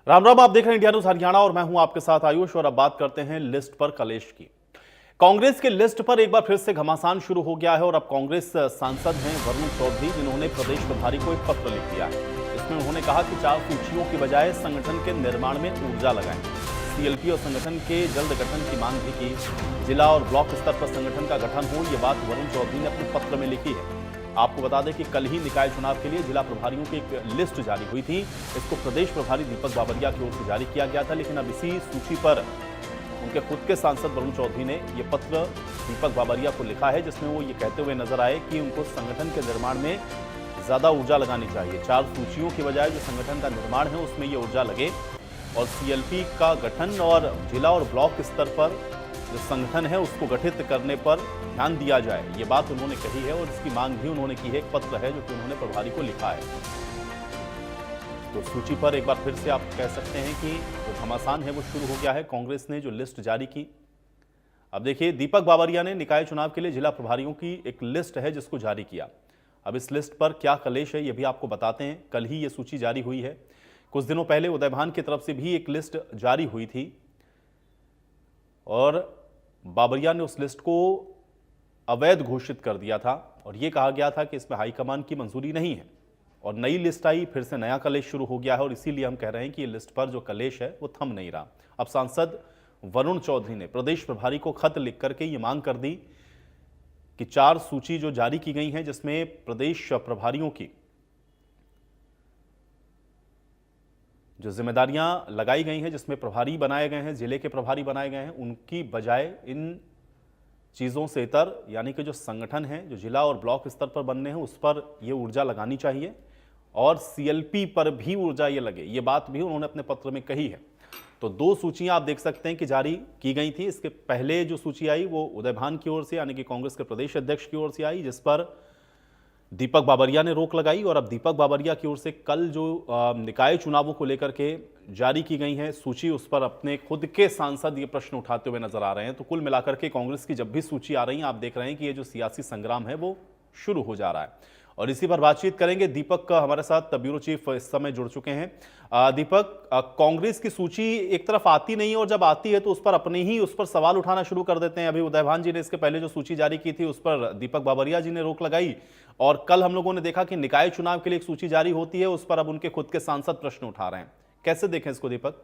राम राम, आप देख रहे हैं इंडिया न्यूज हरियाणा और मैं हूं आपके साथ आयुष। और अब बात करते हैं लिस्ट पर कलेश की। कांग्रेस के लिस्ट पर एक बार फिर से घमासान शुरू हो गया है और अब कांग्रेस सांसद हैं वरुण चौधरी, जिन्होंने प्रदेश प्रभारी को एक पत्र लिख दिया है। इसमें उन्होंने कहा कि 4 सूचियों की बजाय संगठन के निर्माण में ऊर्जा लगाएं। सीएलपी और संगठन के जल्द गठन की मांग भी की। जिला और ब्लॉक स्तर पर संगठन का गठन हो, यह बात वरुण चौधरी ने अपने पत्र में लिखी है। आपको बता दें कि कल ही निकाय चुनाव के लिए जिला प्रभारियों की एक लिस्ट जारी हुई थी। इसको प्रदेश प्रभारी दीपक बाबरिया की ओर से जारी किया गया था, लेकिन अब इसी सूची पर उनके खुद के सांसद वरुण चौधरी ने यह पत्र दीपक बाबरिया को लिखा है, जिसमें वो ये कहते हुए नजर आए कि उनको संगठन के निर्माण में ज्यादा ऊर्जा लगानी चाहिए। 4 सूचियों की बजाय जो संगठन का निर्माण है उसमें ये ऊर्जा लगे और सीएलपी का गठन और जिला और ब्लॉक स्तर पर जो संगठन है उसको गठित करने पर ध्यान दिया जाए। ये बात उन्होंने कही है और इसकी मांग भी उन्होंने की है। एक पत्र है जो कि उन्होंने प्रभारी को लिखा है। तो सूची पर एक बार फिर से आप कह सकते हैं कि जो घमासान है वो शुरू हो गया है। कांग्रेस ने जो लिस्ट जारी की, अब देखिए दीपक बाबरिया ने निकाय चुनाव के लिए जिला प्रभारियों की एक लिस्ट है जिसको जारी किया। अब इस लिस्ट पर क्या कलेश है ये भी आपको बताते हैं। कल ही ये सूची जारी हुई है। कुछ दिनों पहले उदयभान की तरफ से भी एक लिस्ट जारी हुई थी और बाबरिया ने उस लिस्ट को अवैध घोषित कर दिया था और यह कहा गया था कि इसमें हाईकमान की मंजूरी नहीं है। और नई लिस्ट आई, फिर से नया कलेश शुरू हो गया है और इसीलिए हम कह रहे हैं कि ये लिस्ट पर जो कलेश है वो थम नहीं रहा। अब सांसद वरुण चौधरी ने प्रदेश प्रभारी को खत लिख करके ये मांग कर दी कि 4 सूची जो जारी की गई हैं, जिसमें प्रदेश प्रभारियों की जो जिम्मेदारियां लगाई गई हैं, जिसमें प्रभारी बनाए गए हैं, जिले के प्रभारी बनाए गए हैं, उनकी बजाय इन चीज़ों से इतर यानी कि जो संगठन है, जो जिला और ब्लॉक स्तर पर बनने हैं, उस पर यह ऊर्जा लगानी चाहिए और सीएलपी पर भी ऊर्जा ये लगे। ये बात भी उन्होंने अपने पत्र में कही है। तो 2 सूचियां आप देख सकते हैं कि जारी की गई थी। इसके पहले जो सूची आई वो उदयभान की ओर से यानी कि कांग्रेस के प्रदेश अध्यक्ष की ओर से आई, जिस पर दीपक बाबरिया ने रोक लगाई। और अब दीपक बाबरिया की ओर से कल जो निकाय चुनावों को लेकर के जारी की गई है सूची, उस पर अपने खुद के सांसद ये प्रश्न उठाते हुए नजर आ रहे हैं। तो कुल मिलाकर के कांग्रेस की जब भी सूची आ रही है, आप देख रहे हैं कि ये जो सियासी संग्राम है वो शुरू हो जा रहा है। और इसी पर बातचीत करेंगे। दीपक हमारे साथ ब्यूरो चीफ इस समय जुड़ चुके हैं। दीपक, कांग्रेस की सूची एक तरफ आती नहीं है और जब आती है तो उस पर अपने ही उस पर सवाल उठाना शुरू कर देते हैं। अभी उदयभान जी ने इसके पहले जो सूची जारी की थी उस पर दीपक बाबरिया जी ने रोक लगाई और कल हम लोगों ने देखा कि निकाय चुनाव के लिए एक सूची जारी होती है, उस पर अब उनके खुद के सांसद प्रश्न उठा रहे हैं। कैसे देखें इसको दीपक?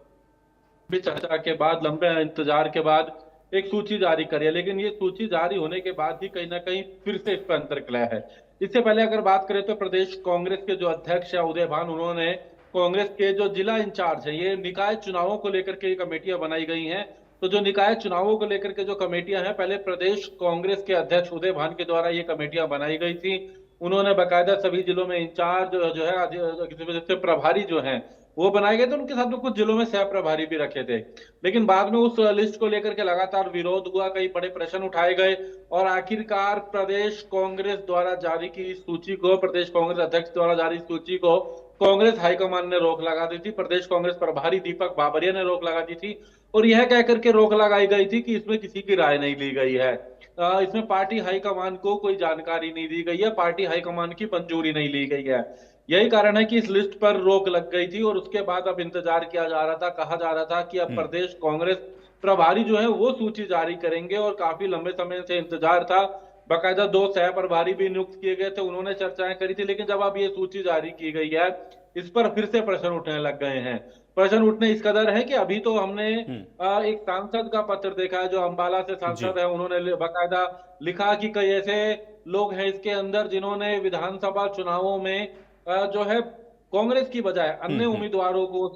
भी चर्चा के बाद, लंबे इंतजार के बाद एक सूची जारी करी है, लेकिन ये सूची जारी होने के बाद भी कहीं ना कहीं फिर से इस पर अंतर्कलह है। इससे पहले अगर बात करें तो प्रदेश कांग्रेस के जो अध्यक्ष है उदय भान, उन्होंने कांग्रेस के जो जिला इंचार्ज है, ये निकाय चुनावों को लेकर के कमेटियां बनाई गई हैं। तो जो निकाय चुनावों को लेकर के जो कमेटियां हैं, पहले प्रदेश कांग्रेस के अध्यक्ष उदय भान के द्वारा ये कमेटियां बनाई गई थी। उन्होंने बाकायदा सभी जिलों में इंचार्ज जो है प्रभारी जो है वो बनाए गए थे। उनके साथ में कुछ जिलों में सह प्रभारी भी रखे थे, लेकिन बाद में उस लिस्ट को लेकर के लगातार विरोध हुआ, कई बड़े प्रश्न उठाए गए और आखिरकार प्रदेश कांग्रेस द्वारा जारी की सूची को, प्रदेश कांग्रेस अध्यक्ष द्वारा जारी सूची को कांग्रेस हाईकमान ने रोक लगा दी थी। प्रदेश कांग्रेस प्रभारी दीपक बाबरिया ने रोक लगा दी थी और यह कहकर के रोक लगाई गई थी कि इसमें किसी की राय नहीं ली गई है, इसमें पार्टी हाईकमान को कोई जानकारी नहीं दी गई है, पार्टी हाईकमान की मंजूरी नहीं ली गई है। यही कारण है कि इस लिस्ट पर रोक लग गई थी और उसके बाद अब इंतजार किया जा रहा था, कहा जा रहा था कि अब प्रदेश कांग्रेस प्रभारी जो है वो सूची जारी करेंगे और काफी लंबे समय से इंतजार था। बाकायदा 2 सह प्रभारी भी नियुक्त किए गए थे, उन्होंने चर्चाएं करी थी, लेकिन जब अब ये सूची जारी की गई है, इस पर फिर से प्रश्न उठने लग गए हैं। प्रश्न उठने इस कदर है कि अभी तो हमने एक सांसद का पत्र देखा है, जो अंबाला से सांसद है, उन्होंने बाकायदा लिखा कि कई ऐसे लोग हैं इसके अंदर जिन्होंने विधानसभा चुनावों में जो है कांग्रेस की बजाय अन्य उम्मीदवारों को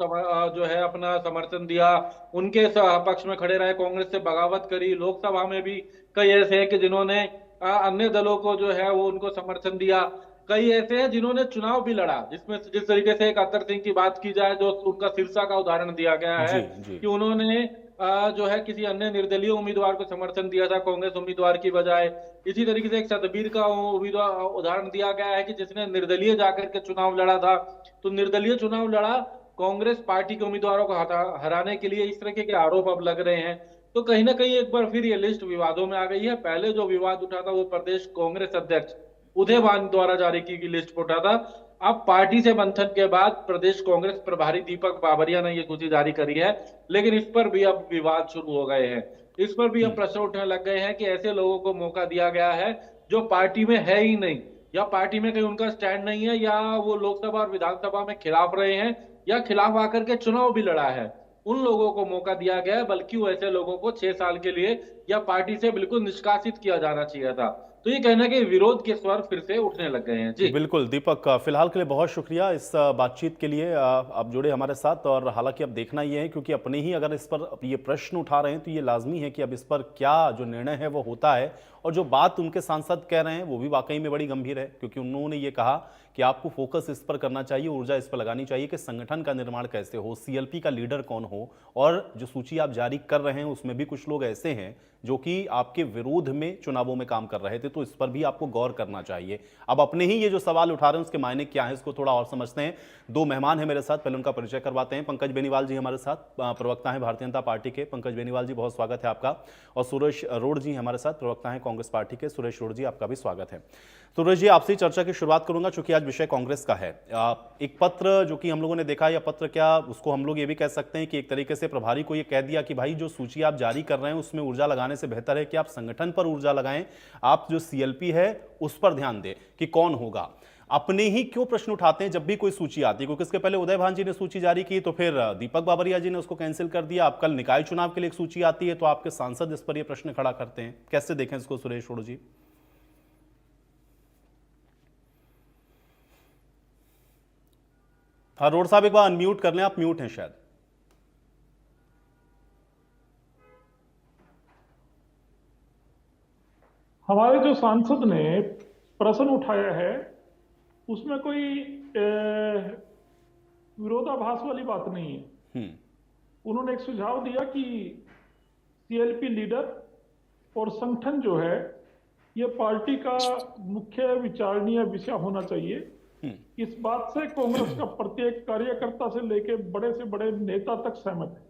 जो है अपना समर्थन दिया, उनके पक्ष में खड़े रहे, कांग्रेस से बगावत करी। लोकसभा में भी कई ऐसे हैं कि जिन्होंने अन्य दलों को जो है वो उनको समर्थन दिया। कई ऐसे हैं जिन्होंने चुनाव भी लड़ा, जिसमें जिस तरीके से एक अतर सिंह की बात की जाए, जो उनका सिरसा का उदाहरण दिया गया है कि उन्होंने जो है किसी अन्य निर्दलीय उम्मीदवार को समर्थन दिया था कांग्रेस उम्मीदवार की बजाय। इसी तरीके से एक सतबीर का उदाहरण दिया गया है कि जिसने निर्दलीय जाकर के चुनाव लड़ा था। तो निर्दलीय चुनाव लड़ा कांग्रेस पार्टी के उम्मीदवारों को हराने के लिए, इस तरह के आरोप अब लग रहे हैं। तो कहीं ना कहीं एक बार फिर ये लिस्ट विवादों में आ गई है। पहले जो विवाद उठा था वो प्रदेश कांग्रेस अध्यक्ष उदय भान द्वारा जारी की गई लिस्ट पर उठा था। अब पार्टी से मंथन के बाद प्रदेश कांग्रेस प्रभारी दीपक बाबरिया ने ये सूची जारी करी है, लेकिन इस पर भी अब विवाद शुरू हो गए हैं। इस पर भी अब प्रश्न उठने लग गए हैं कि ऐसे लोगों को मौका दिया गया है जो पार्टी में है ही नहीं, या पार्टी में कहीं उनका स्टैंड नहीं है, या वो लोकसभा और विधानसभा में खिलाफ रहे हैं, या खिलाफ आकर के चुनाव भी लड़ा है। उन लोगों को मौका दिया गया है, बल्कि वो ऐसे लोगों को 6 साल के लिए या पार्टी से बिल्कुल निष्कासित किया जाना चाहिए था। तो ये कहना है कि विरोध के स्वर फिर से उठने लग गए हैं। जी बिल्कुल दीपक, फिलहाल के लिए बहुत शुक्रिया इस बातचीत के लिए। आप जुड़े हमारे साथ, और हालांकि अब देखना ये है, क्योंकि अपने ही अगर इस पर ये प्रश्न उठा रहे हैं तो ये लाजमी है कि अब इस पर क्या जो निर्णय है वो होता है। और जो बात उनके सांसद कह रहे हैं वो भी वाकई में बड़ी गंभीर है, क्योंकि उन्होंने ये कहा कि आपको फोकस इस पर करना चाहिए, ऊर्जा इस पर लगानी चाहिए कि संगठन का निर्माण कैसे हो, सीएलपी का लीडर कौन हो, और जो सूची आप जारी कर रहे हैं उसमें भी कुछ लोग ऐसे हैं जो कि आपके विरोध में चुनावों में काम कर रहे थे, तो इस पर भी आपको गौर करना चाहिए। अब अपने ही ये जो सवाल उठा रहे हैं उसके मायने क्या है, इसको थोड़ा और समझते हैं। दो मेहमान हैं मेरे साथ, पहले उनका परिचय करवाते हैं। पंकज बेनीवाल जी हमारे साथ, प्रवक्ता हैं भारतीय जनता पार्टी के। पंकज बेनीवाल जी, बहुत स्वागत है आपका। और सुरेश रोड जी हमारे साथ, प्रवक्ता हैं कांग्रेस पार्टी के। सुरेश रोड जी, आपका भी स्वागत है। सुरेश जी, आपसे चर्चा की शुरुआत करूंगा, चूंकि आज विषय कांग्रेस का है। एक पत्र जो कि हम लोगों ने देखा, या पत्र क्या उसको हम लोग ये भी कह सकते हैं कि एक तरीके से प्रभारी को ये कह दिया कि भाई जो सूची आप जारी कर रहे हैं उसमें ऊर्जा लगाने से बेहतर है कि आप संगठन पर ऊर्जा लगाएं, आप जो सीएलपी है उस पर ध्यान दें कि कौन होगा। अपने ही क्यों प्रश्न उठाते हैं जब भी कोई सूची आती है? क्योंकि इसके पहले उदय भान जी ने सूची जारी की, तो फिर दीपक बाबरिया जी ने उसको कैंसिल कर दिया। अब कल निकाय चुनाव के लिए एक सूची आती है तो आपके सांसद इस पर यह प्रश्न खड़ा करते हैं। कैसे देखें इसको सुरेश रोड जी? हाँ रोड साहब, एक बार अनम्यूट कर लें, आप म्यूट हैं शायद। हमारे जो सांसद ने प्रश्न उठाया है उसमें कोई विरोधाभास वाली बात नहीं है। उन्होंने एक सुझाव दिया कि सीएलपी लीडर और संगठन जो है ये पार्टी का मुख्य विचारणीय विषय होना चाहिए। इस बात से कांग्रेस का प्रत्येक कार्यकर्ता से लेकर बड़े से बड़े नेता तक सहमत है,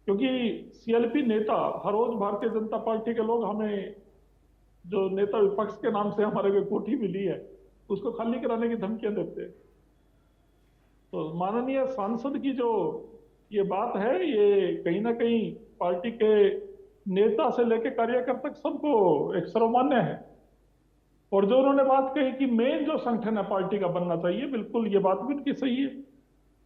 क्योंकि सीएलपी नेता हर रोज भारतीय जनता पार्टी के लोग हमें जो नेता विपक्ष के नाम से हमारे को कोठी मिली है उसको खाली कराने की धमकियां देते हैं। तो माननीय सांसद की जो ये बात है ये कहीं ना कहीं पार्टी के नेता से लेकर कार्यकर्ता तक सबको एक सर्वमान्य है। और जो उन्होंने बात कही कि मेन जो संगठन है पार्टी का बनना चाहिए, बिल्कुल ये बात भी उनकी सही है,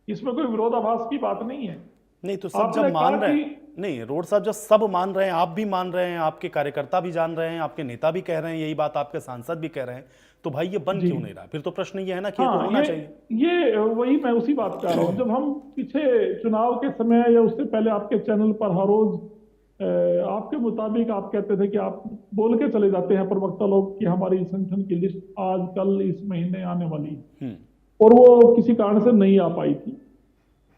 इसमें कोई विरोधाभास की बात नहीं है। नहीं तो सब जब मान रहे हैं, नहीं रोड साहब, जब सब मान रहे हैं, आप भी मान रहे हैं, आपके कार्यकर्ता भी जान रहे हैं, आपके नेता भी कह रहे हैं यही बात, आपके सांसद भी कह रहे हैं, तो भाई ये बन क्यों नहीं रहा? फिर तो प्रश्न ये है ना कि ये तो होना चाहिए। ये वही मैं उसी बात कर रहा हूँ। जब हम पीछे चुनाव के समय या उससे पहले आपके चैनल पर हर रोज आपके मुताबिक आप कहते थे कि आप बोल के चले जाते हैं प्रवक्ता लोग कि हमारी संगठन की लिस्ट आज कल इस महीने आने वाली है, और वो किसी कारण से नहीं आ पाई थी।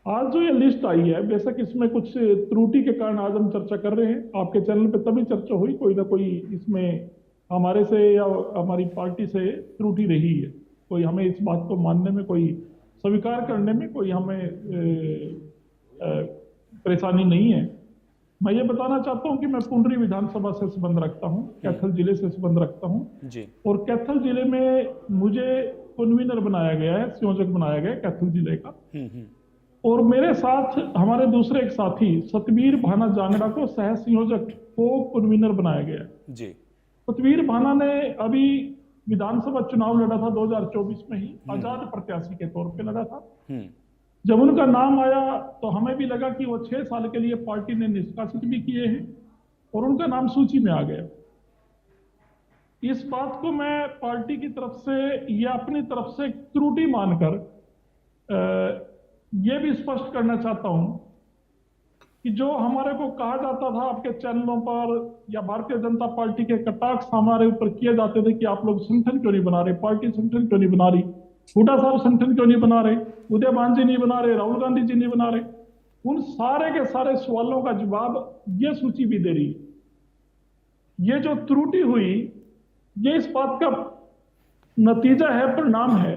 आज जो ये लिस्ट आई है, बेशक इसमें कुछ त्रुटि के कारण आज हम चर्चा कर रहे हैं, आपके चैनल पे तभी चर्चा हुई, कोई ना कोई इसमें हमारे से या हमारी पार्टी से त्रुटि रही है, कोई हमें इस बात को मानने में, कोई स्वीकार करने में कोई हमें परेशानी नहीं है। मैं ये बताना चाहता हूं कि मैं पुंडरी विधानसभा से संबंध रखता हूं, कैथल जिले से संबंध रखता हूं जी। और कैथल जिले में मुझे कन्वीनर बनाया गया है, संयोजक बनाया गया है कैथल जिले का। और मेरे साथ हमारे दूसरे एक साथी सतवीर भाना जांगड़ा को सह संयोजक को कन्वीनर बनाया गया है जी। सतवीर भाना ने अभी विधानसभा चुनाव लड़ा था 2024 में ही, आजाद प्रत्याशी के तौर पे लड़ा था। जब उनका नाम आया तो हमें भी लगा कि वो 6 साल के लिए पार्टी ने निष्कासित भी किए हैं और उनका नाम सूची में आ गया। इस बात को मैं पार्टी की तरफ से या अपनी तरफ से त्रुटि मानकर ये भी स्पष्ट करना चाहता हूं कि जो हमारे को कहा जाता था आपके चैनलों पर या भारतीय जनता पार्टी के कटाक्ष हमारे ऊपर किए जाते थे कि आप लोग संगठन क्यों नहीं बना रहे, पार्टी संगठन क्यों नहीं बना रही, हुड्डा साहब संगठन क्यों नहीं बना रहे, उदय भान जी नहीं बना रहे, राहुल गांधी जी नहीं बना रहे, उन सारे के सारे सवालों का जवाब ये सूची भी दे रही है। ये जो त्रुटि हुई ये इस बात का नतीजा है, परिणाम है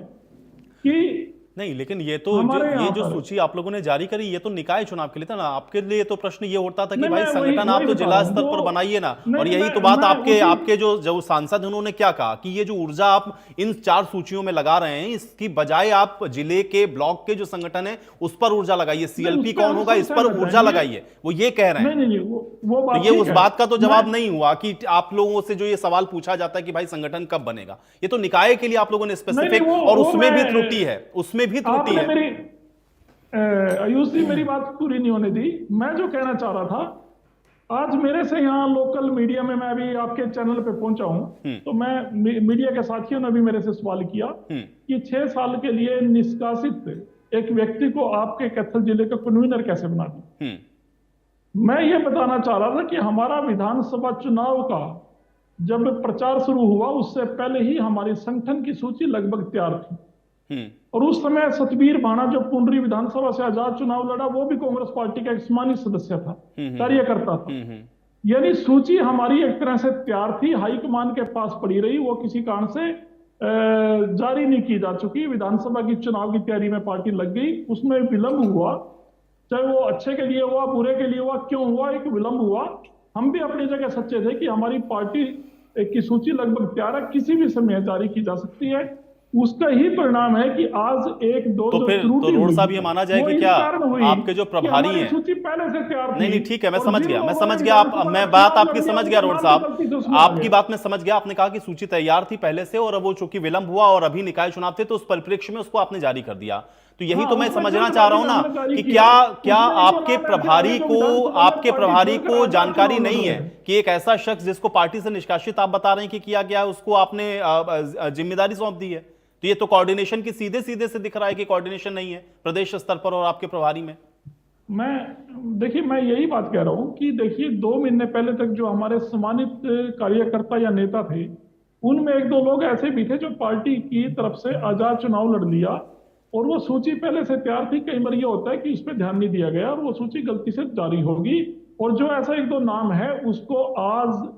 कि नहीं, लेकिन ये तो हमारे ये यहाँ जो पर सूची आप लोगों ने जारी करी, ये तो निकाय चुनाव के लिए था ना। आपके लिए तो प्रश्न ये उठता था कि नहीं, भाई मैं संगठन आप वही तो बता जिला रहा हूँ, स्तर पर बनाइए ना। नहीं, और यही तो मैं बात आपके उसी आपके जो सांसद हैं उन्होंने क्या कहा कि ये जो ऊर्जा आप इन 4 सूचियों में लगा रहे हैं, इसकी बजाय आप जिले के ब्लॉक के जो संगठन है उस पर ऊर्जा लगाइए, नहीं, सीएलपी उस पे कौन हम होगा सब इस पर सहमत ऊर्जा हैं। लगाइए, वो ये कह रहे हैं। नहीं, वो तो बात ये ठीक उस है। बात का तो जवाब मैं- नहीं हुआ कि आप लोगों से जो ये सवाल पूछा जाता है कि भाई संगठन कब बनेगा, ये तो निकाय के लिए आप लोगों ने नहीं, स्पेसिफिक, और वो उसमें भी मैं त्रुटि है, उसमें भी त्रुटि आपने है। मेरी आयुष जी मेरी बात पूरी नहीं होने दी। मैं जो कहना चाह रहा था, आज मेरे से यहाँ लोकल मीडिया में, मैं अभी आपके चैनल पे पहुंचा हूं, तो मैं मीडिया के साथियों ने भी मेरे से सवाल किया कि 6 साल के लिए निष्कासित एक व्यक्ति को आपके कैथल जिले का कन्वीनर कैसे बना दी। मैं ये बताना चाह रहा था कि हमारा विधानसभा चुनाव का जब प्रचार शुरू हुआ उससे पहले ही हमारी संगठन की सूची लगभग तैयार थी। और उस समय सतबीर भाना जो पुंडरी विधानसभा से आजाद चुनाव लड़ा, वो भी कांग्रेस पार्टी का एक सम्मानित सदस्य था, कार्यकर्ता था। यानी सूची हमारी एक तरह से तैयार थी, हाईकमान के पास पड़ी रही, वो किसी कारण से जारी नहीं की जा चुकी। विधानसभा की चुनाव की तैयारी में पार्टी लग गई, उसमें विलंब हुआ, चाहे वो अच्छे के लिए हुआ बुरे के लिए हुआ, क्यों हुआ, एक विलंब हुआ। हम भी अपनी जगह सच्चे थे कि हमारी पार्टी की सूची लगभग तैयार है, किसी भी समय जारी की जा सकती है। उसका ही परिणाम है कि आज एक दो तो जो फिर त्रुटि तो रोड हुई, साहब ये माना जाए वो कि इस क्या कारण हुई आपके जो कि प्रभारी हमारी हैं, सूची पहले से तैयार थी। नहीं ठीक है, मैं और समझ जिन गया, मैं लोगों समझ ने गया, आप विधानसभा मैं का बात चुनाव आपकी लड़ लिया, समझ गया उनके रोड नाम साहब, भी गलती से उसमें आ आपकी गए। बात मैं समझ गया। आपने कहा कि सूची तैयार थी पहले से और अब वो चूंकि विलंब हुआ और अभी निकाय चुनाव थे तो उस परिप्रेक्ष्य में उसको आपने जारी कर दिया। तो यही हाँ, तो मैं उसमें समझना चाह रहा हूं ना जल्दबाजी में हमने कि जारी क्या किया। क्या उसमें ये आपके नाम ऐसे आ गए जो विधानसभा में आपके पार्टी प्रभारी छोड़कर को आजाद जानकारी चुनाव नहीं लड़ है रहे हैं। कि एक ऐसा शख्स जिसको पार्टी से निष्कासित आप बता रहे हैं कि किया गया है, उसको आपने जिम्मेदारी सौंप दी है। तो ये तो कोऑर्डिनेशन की सीधे सीधे से दिख रहा है कि कोऑर्डिनेशन नहीं है प्रदेश स्तर पर और आपके प्रभारी में। देखिए, मैं यही बात कह रहा हूं कि देखिए 2 महीने पहले तक जो हमारे सम्मानित कार्यकर्ता या नेता थे, उनमें 1-2 लोग ऐसे भी थे जो पार्टी की तरफ से आजाद चुनाव लड़ लिया और वो सूची पहले से तैयार थी। कई बार ये होता है कि इस पे ध्यान नहीं दिया गया और वो सूची गलती से जारी होगी। और जो ऐसा 1-2 नाम है उसको आज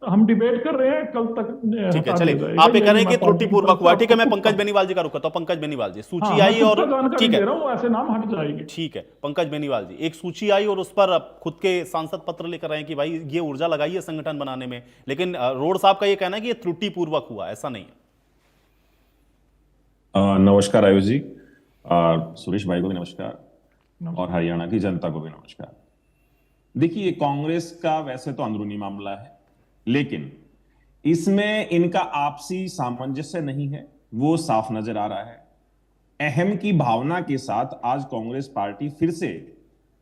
हम डिबेट कर रहे हैं, कल तक ठीक है, हटा चलिए, दिया जाएगा। आप ये यही कह रहे हैं कि मैं पार्टी की त्रुटिपूर्वक तरफ से हुआ। ठीक है, आपको मैं पंकज पुख्ता- बेनीवाल जी का रुक करता हूं। पंकज बेनीवाल जी, सूची हाँ, मैं आई और पुख्ता जानकारी ठीक दे है, रहा हूं, ऐसे नाम हट जाएंगे। ठीक है पंकज बेनीवाल जी, एक सूची आई और उस पर अब खुद के सांसद पत्र लेकर आए हैं कि भाई ये ऊर्जा लगाई है संगठन बनाने में, लेकिन रोड साहब का ये कहना है कि ये त्रुटिपूर्वक हुआ, ऐसा नहीं है। नमस्कार आयुष जी, सुरेश भाई को भी नमस्कार और हरियाणा की जनता को भी नमस्कार। देखिए, कांग्रेस का वैसे तो अंदरूनी मामला है, लेकिन इसमें इनका आपसी सामंजस्य नहीं है, वो साफ नजर आ रहा है। अहम की भावना के साथ आज कांग्रेस पार्टी फिर से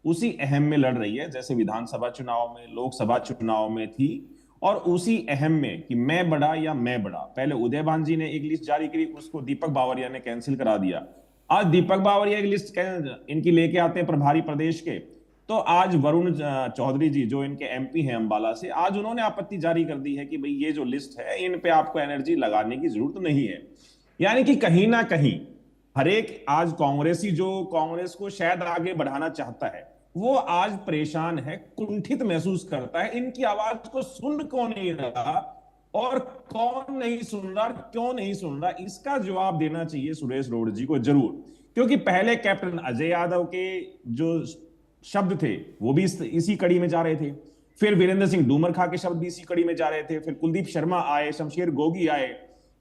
उसी अहम में लड़ रही है जैसे विधानसभा चुनाव में, लोकसभा चुनाव में थी, और उसी अहम में कि मैं बड़ा या मैं बड़ा। पहले उदयभान जी ने एक लिस्ट जारी करी, उसको दीपक बावरिया ने कैंसिल करा दिया। आज दीपक बावरिया की लिस्ट इनकी लेके आते हैं प्रभारी प्रदेश के, तो आज वरुण चौधरी जी जो इनके एमपी हैं अंबाला से, आज उन्होंने आपत्ति जारी कर दी है कि भाई ये जो लिस्ट है इन पे आपको एनर्जी लगाने की जरूरत नहीं है। यानी कि कहीं ना कहीं हर एक आज कांग्रेसी जो कांग्रेस को शायद आगे बढ़ाना चाहता है, वो आज परेशान है, कुंठित महसूस करता है। इनकी आवाज को सुन कौन नहीं रहा और कौन नहीं सुन रहा, क्यों नहीं सुन रहा, इसका जवाब देना चाहिए सुरेश रोड जी को जरूर। क्योंकि पहले कैप्टन अजय यादव के जो शब्द थे वो भी इसी कड़ी में जा रहे थे, फिर वीरेंद्र सिंह डूमरखा के शब्द भी इसी कड़ी में जा रहे थे, फिर कुलदीप शर्मा आए, शमशेर गोगी आए,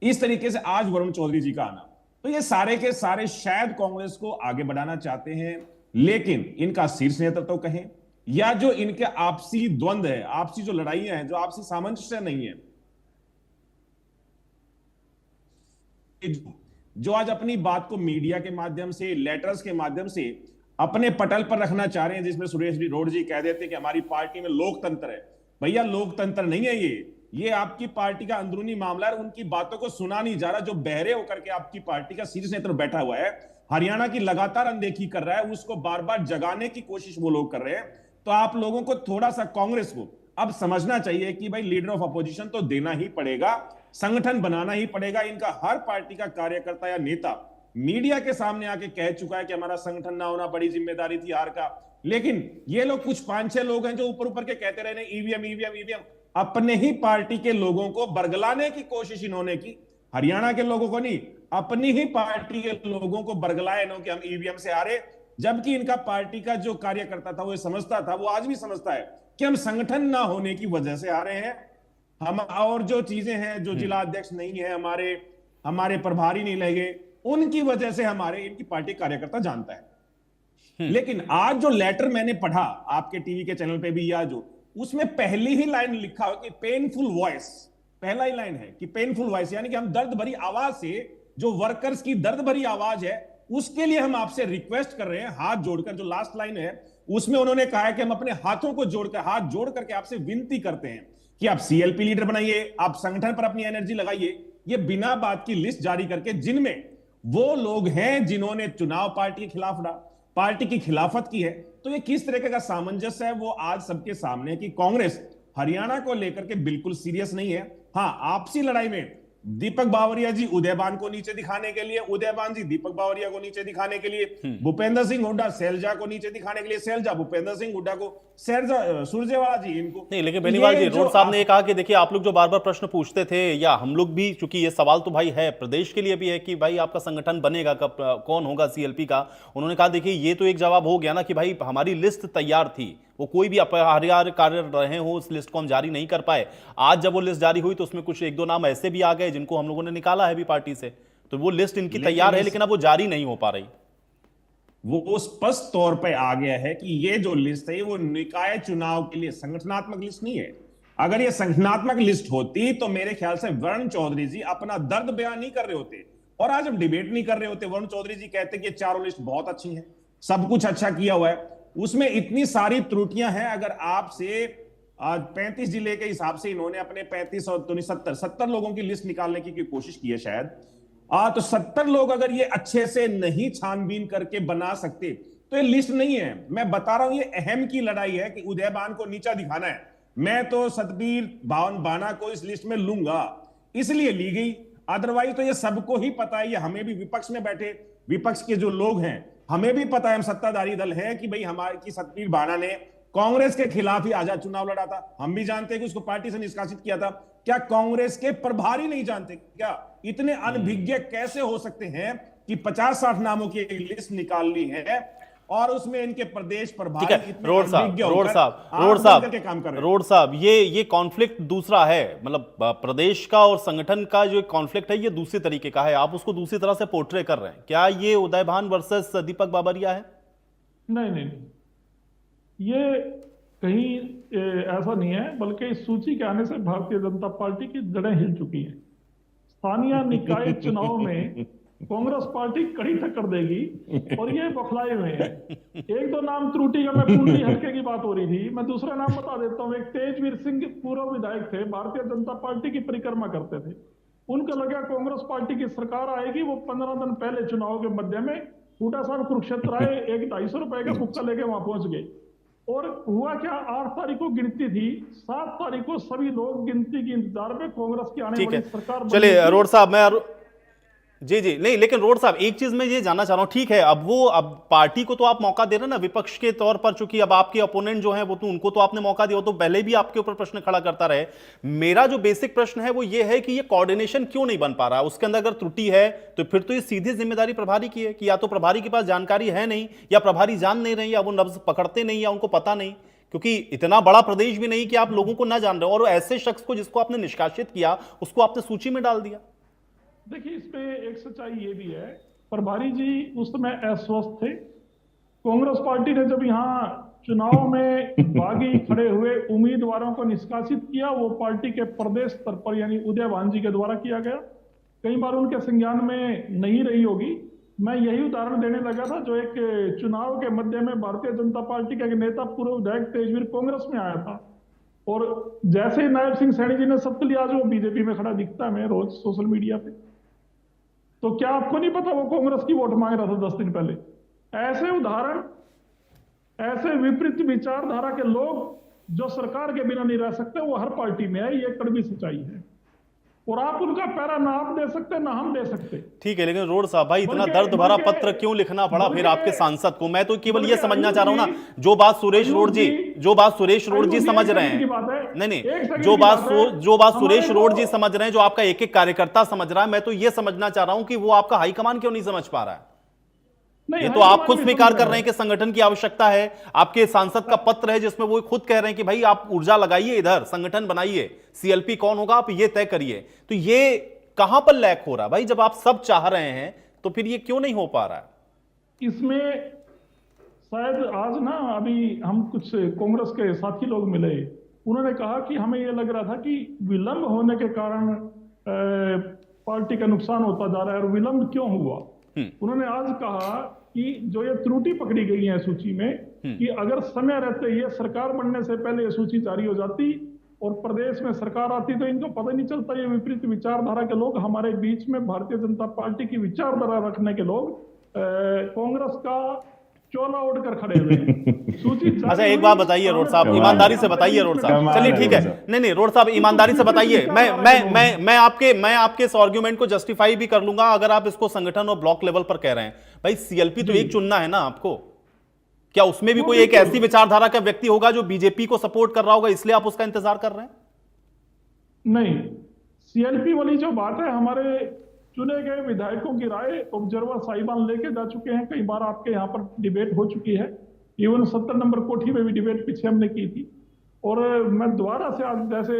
इस तरीके से आज वरुण चौधरी जी का आना। तो ये सारे के सारे शायद कांग्रेस को आगे बढ़ाना चाहते हैं, लेकिन इनका शीर्ष नेतृत्व कहें या जो इनके आपसी द्वंद है, आपसी जो लड़ाइयां हैं, जो आपसी सामंजस्य नहीं है, जो आज अपनी बात को मीडिया के माध्यम से, लेटर्स के माध्यम से अपने पटल पर रखना चाह रहे हैं, जिसमें सुरेश रोड जी कह देते हैं कि हमारी पार्टी में लोकतंत्र है। भैया, लोकतंत्र नहीं है ये आपकी पार्टी का अंदरूनी मामला है। उनकी बातों को सुना नहीं जा रहा। जो बहरे होकर के आपकी पार्टी का शीर्ष नेतृत्व बैठा हुआ है, हरियाणा की लगातार अनदेखी कर रहा है, उसको बार बार जगाने की कोशिश वो लोग कर रहे हैं। तो आप लोगों को थोड़ा सा कांग्रेस को अब समझना चाहिए कि भाई लीडर ऑफ अपोजिशन तो देना ही पड़ेगा, संगठन बनाना ही पड़ेगा। इनका हर पार्टी का कार्यकर्ता या नेता मीडिया के सामने आके कह चुका है कि हमारा संगठन ना होना बड़ी जिम्मेदारी थी हार का। लेकिन ये लोग कुछ 5-6 लोग हैं जो ऊपर ऊपर के कहते रहे ईवीएम ईवीएम ईवीएम, अपने ही पार्टी के लोगों को बरगलाने की कोशिश इन्होंने की। हरियाणा के लोगों को नहीं, अपनी ही पार्टी के लोगों को बरगलाए नो कि हम ईवीएम से हारे, जबकि इनका पार्टी का जो कार्यकर्ता था वो समझता था, वो आज भी समझता है कि हम संगठन ना होने की वजह से हारे हैं। हम और जो चीजें हैं, जो जिला अध्यक्ष नहीं है, हमारे प्रभारी नहीं लगे, उनकी वजह से हमारे इनकी पार्टी कार्यकर्ता जानता है। लेकिन आज जो लेटर मैंने पढ़ा आपके टीवी के चैनल पे भी, या जो उसमें पहली ही लाइन लिखा हो कि पेनफुल वॉइस, पहला ही लाइन है कि पेनफुल वॉइस, यानी कि हम दर्द भरी आवाज से, जो वर्कर्स की दर्द भरी आवाज है उसके लिए हम आपसे रिक्वेस्ट कर रहे हैं हाथ जोड़कर। जो लास्ट लाइन है उसमें उन्होंने कहा है कि हम अपने हाथों को जोड़कर, हाथ जोड़ करके आपसे विनती करते हैं कि आप सीएलपी लीडर बनाइए, आप संगठन पर अपनी एनर्जी लगाइए। ये बिना बात की लिस्ट जारी करके, जिनमें वो लोग हैं जिन्होंने चुनाव पार्टी के खिलाफ पार्टी की खिलाफत की है। तो ये किस तरह का सामंजस्य है वो आज सबके सामने है कि कांग्रेस हरियाणा को लेकर के बिल्कुल सीरियस नहीं है। हां, आपसी लड़ाई में दीपक बावरिया जी उदयबान को नीचे दिखाने के लिए, उदयबान जी दीपक बावरिया को नीचे दिखाने के लिए, भूपेंद्र सिंह हुड्डा सैलजा को नीचे दिखाने के लिए, सैलजा भूपेंद्र सिंह हुड्डा को, सैलजा सुरजेवाला जी इनको नहीं। लेकिन बेनीवाल जी, रोड साहब ने कहा कि देखिए आप लोग जो बार बार प्रश्न पूछते थे, या हम लोग भी, चूंकि ये सवाल तो भाई है प्रदेश के लिए भी है कि भाई आपका संगठन बनेगा कब, कौन होगा सीएलपी का। उन्होंने कहा देखिए ये तो एक जवाब हो गया ना कि भाई हमारी लिस्ट तैयार थी, वो कोई भी अपरिहार्य कार्य रहे हो उस लिस्ट को हम जारी नहीं कर पाए। आज जब वो लिस्ट जारी हुई तो उसमें कुछ एक दो नाम ऐसे भी आ गए जिनको हम लोगों ने निकाला है भी पार्टी से, तो वो लिस्ट इनकी तैयार है लेकिन अब वो जारी नहीं हो पा रही। वो स्पष्ट तौर पे आ गया है कि ये जो लिस्ट है वो निकाय चुनाव के लिए संगठनात्मक लिस्ट नहीं है। अगर ये संगठनात्मक लिस्ट होती तो मेरे ख्याल से वरुण चौधरी जी अपना दर्द बयान नहीं कर रहे होते और आज हम डिबेट नहीं कर रहे होते। वरुण चौधरी जी कहते कि चारों लिस्ट बहुत अच्छी है, सब कुछ अच्छा किया हुआ है, उसमें इतनी सारी त्रुटियां हैं। अगर आपसे आज 35 जिले के हिसाब से इन्होंने अपने 35 और 70 लोगों की लिस्ट निकालने की कोशिश की है शायद, तो 70 लोग अगर ये अच्छे से नहीं छानबीन करके बना सकते तो ये लिस्ट नहीं है। मैं बता रहा हूं ये अहम की लड़ाई है कि उदयबान को नीचा दिखाना है। मैं तो सतबीर बाना को इस लिस्ट में लूंगा, इसलिए ली गई, अदरवाइज तो ये सबको ही पता है। ये हमें भी, विपक्ष में बैठे विपक्ष के जो लोग हैं, हमें भी पता है, हम सत्ताधारी दल है कि भाई हमारे की सतबीर बाना ने कांग्रेस के खिलाफ ही आजाद चुनाव लड़ा था। हम भी जानते हैं कि उसको पार्टी से निष्कासित किया था। क्या कांग्रेस के प्रभारी नहीं जानते? क्या इतने अनभिज्ञ कैसे हो सकते हैं कि 50-60 नामों की लिस्ट निकाल ली है और उसमें इनके प्रदेश प्रभारी इतने अनभिज्ञ होकर रोड साहब ये कॉन्फ्लिक्ट दूसरा है, मतलब प्रदेश का और संगठन का जो कॉन्फ्लिक्ट है ये दूसरे तरीके का है, आप उसको दूसरी तरह से पोर्ट्रे कर रहे हैं। क्या ये उदयभान वर्सेस दीपक बाबरिया है? नहीं, ये कहीं ऐसा नहीं है, बल्कि इस सूची के आने से भारतीय जनता पार्टी की जड़ें हिल चुकी हैं। स्थानीय निकाय चुनाव में कांग्रेस पार्टी कड़ी टक्कर देगी और ये बौखलाए हुए हैं। एक दो नाम त्रुटि का, मैं पूर्वी हल्के की बात हो रही थी, मैं दूसरा नाम बता देता हूँ। एक तेजवीर सिंह पूर्व विधायक थे, भारतीय जनता पार्टी की परिक्रमा करते थे। उनका लगा कांग्रेस पार्टी की सरकार आएगी, वो 15 दिन पहले चुनाव के मध्य में हुड्डा साहब कुरुक्षेत्र आए, एक 250 रुपए का बुक्का लेके वहां पहुंच गए। और हुआ क्या, 8 तारीख को गिनती थी, 7 तारीख को सभी लोग गिनती के इंतजार में कांग्रेस की आने वाली सरकार। चलिए रोड साहब, मैं जी नहीं, लेकिन रोड साहब एक चीज मैं ये जानना चाह रहा हूं, ठीक है अब पार्टी को तो आप मौका दे रहे हैं ना विपक्ष के तौर पर, चूंकि अब आपके अपोनेंट जो हैं वो तो उनको तो आपने मौका दिया, तो पहले भी आपके ऊपर प्रश्न खड़ा करता रहे। मेरा जो बेसिक प्रश्न है वो ये है कि ये कोऑर्डिनेशन क्यों नहीं बन पा रहा है? उसके अंदर अगर त्रुटि है तो फिर तो ये सीधी जिम्मेदारी प्रभारी की है कि या तो प्रभारी के पास जानकारी है नहीं, या प्रभारी जान नहीं रहे, या वो नब्ज पकड़ते नहीं, या उनको पता नहीं, क्योंकि इतना बड़ा प्रदेश भी नहीं कि आप लोगों को ना जान रहे, और ऐसे शख्स को जिसको आपने निष्कासित किया उसको आपने सूची में डाल दिया। देखिए, इस पे एक सच्चाई ये भी है, प्रभारी जी उस समय अस्वस्थ थे। कांग्रेस पार्टी ने जब यहाँ चुनाव में बागी खड़े हुए उम्मीदवारों को निष्कासित किया, वो पार्टी के प्रदेश स्तर पर यानी उदयभान जी के द्वारा किया गया। कई बार उनके संज्ञान में नहीं रही होगी। मैं यही उदाहरण देने लगा था, जो एक चुनाव के मध्य में भारतीय जनता पार्टी का एक नेता पूर्व विधायक तेजवीर कांग्रेस में आया था, और जैसे ही नायब सिंह सैनी जी ने शपथ लिया, आज वो बीजेपी में खड़ा दिखता है मैं रोज सोशल मीडिया पे। तो क्या आपको नहीं पता वो कांग्रेस की वोट मांग रहा था 10 दिन पहले? ऐसे उदाहरण, ऐसे विपरीत विचारधारा के लोग जो सरकार के बिना नहीं रह सकते, वो हर पार्टी में है, ये कड़वी सच्चाई है। और आप उनका पैरा ना आप दे सकते ना हम दे सकते। ठीक है, लेकिन रोड साहब भाई इतना बल्कि- दर्द भरा बल्कि- पत्र क्यों लिखना पड़ा फिर बल्कि- आपके सांसद को? मैं तो केवल ये बल्कि समझना चाह रहा हूं ना, अयूब जो बात सुरेश रोड जी अयूब समझ एक रहे सेकंड की हैं, बात है, नहीं एक सेकंड जो की बात है, बात सुरेश हमारे रोड को- जी समझ रहे हैं, जो आपका एक एक कार्यकर्ता समझ रहा है, मैं तो ये समझना चाह रहा हूं कि वो आपका हाईकमान क्यों नहीं समझ पा रहा है? नहीं, ये तो आप हाईकमान खुद भी स्वीकार समझ कर रहे हैं कि संगठन की आवश्यकता है। आपके सांसद का पत्र है जिसमें वो खुद कह रहे हैं कि भाई आप ऊर्जा लगाइए, इधर संगठन बनाइए, सीएलपी कौन होगा आप ये तय करिए। तो ये कहां पर लैक हो रहा है भाई? जब आप सब चाह रहे हैं तो फिर ये क्यों नहीं हो पा रहा है? इसमें शायद आज ना अभी हम कुछ कांग्रेस के साथी लोग मिले, उन्होंने कहा कि हमें ये लग रहा था कि विलंब होने के कारण पार्टी का नुकसान होता जा रहा है। और विलंब क्यों हुआ? उन्होंने आज कहा कि जो ये त्रुटि पकड़ी गई है सूची में, कि अगर समय रहते ये सरकार बनने से पहले ये सूची जारी हो जाती और प्रदेश में सरकार आती तो इनको पता नहीं चलता। ये विपरीत विचारधारा के लोग हमारे बीच में, भारतीय जनता पार्टी की विचारधारा रखने के लोग कांग्रेस का चोला ओढ़कर खड़े हुए हैं। सूची अच्छा एक बात बताइए रोड साहब, ईमानदारी से बताइए रोड साहब, चलिए ठीक है, नहीं रोड साहब ईमानदारी से बताइए। मैं आपके इस आर्ग्यूमेंट को जस्टिफाई भी कर लूंगा अगर आप इसको संगठन और ब्लॉक लेवल पर कह रहे हैं। भाई सीएलपी तो एक चुनना है ना आपको, क्या उसमें भी कोई एक ऐसी विचारधारा का व्यक्ति होगा जो बीजेपी को सपोर्ट कर रहा होगा, इसलिए आप उसका इंतजार कर रहे हैं? नहीं, सीएलपी वाली जो बात है, हमारे चुने गए विधायकों की राय ऑब्जर्वर साहिबान लेके जा चुके हैं। कई बार आपके यहाँ पर डिबेट हो चुकी है, इवन 70 नंबर कोठी में भी डिबेट पीछे हमने की थी। और मैं दोबारा से आज जैसे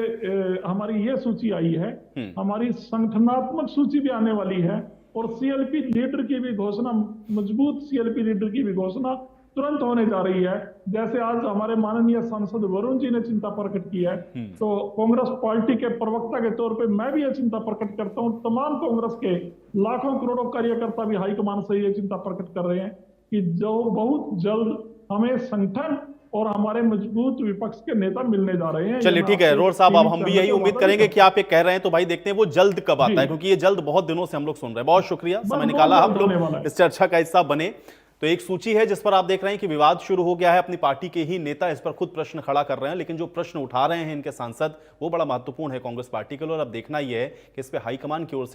हमारी ये सूची आई है, हमारी संगठनात्मक सूची भी आने वाली है और सीएलपी लीडर की भी घोषणा, मजबूत सीएलपी लीडर की भी घोषणा तुरंत होने जा रही है। जैसे आज हमारे माननीय सांसद वरुण जी ने चिंता प्रकट की है, तो कांग्रेस पार्टी के प्रवक्ता के तौर पे मैं भी ये चिंता प्रकट करता हूं। तमाम कांग्रेस के लाखों करोड़ों कार्यकर्ता भी हाईकमान से ये चिंता प्रकट कर रहे हैं कि जो बहुत जल्द हमें संगठन और हमारे मजबूत विपक्ष के नेता मिलने जा रहे हैं। चलिए ठीक है रोड साहब, अब हम भी यही उम्मीद करेंगे कि आप ये कह रहे हैं, तो भाई देखते हैं वो जल्द कब आता है, क्योंकि ये जल्द बहुत दिनों से हम लोग सुन रहे हैं। बहुत शुक्रिया, समय निकाला, आप लोग इस चर्चा का हिस्सा बने। तो एक सूची है जिस पर आप देख रहे हैं कि विवाद शुरू हो गया है, अपनी पार्टी के ही नेता इस पर खुद प्रश्न खड़ा कर रहे हैं, लेकिन जो प्रश्न उठा रहे हैं इनके सांसद वो बड़ा महत्वपूर्ण है कांग्रेस पार्टी के लिए। और अब देखना यह है कि इस पर हाईकमान की ओर से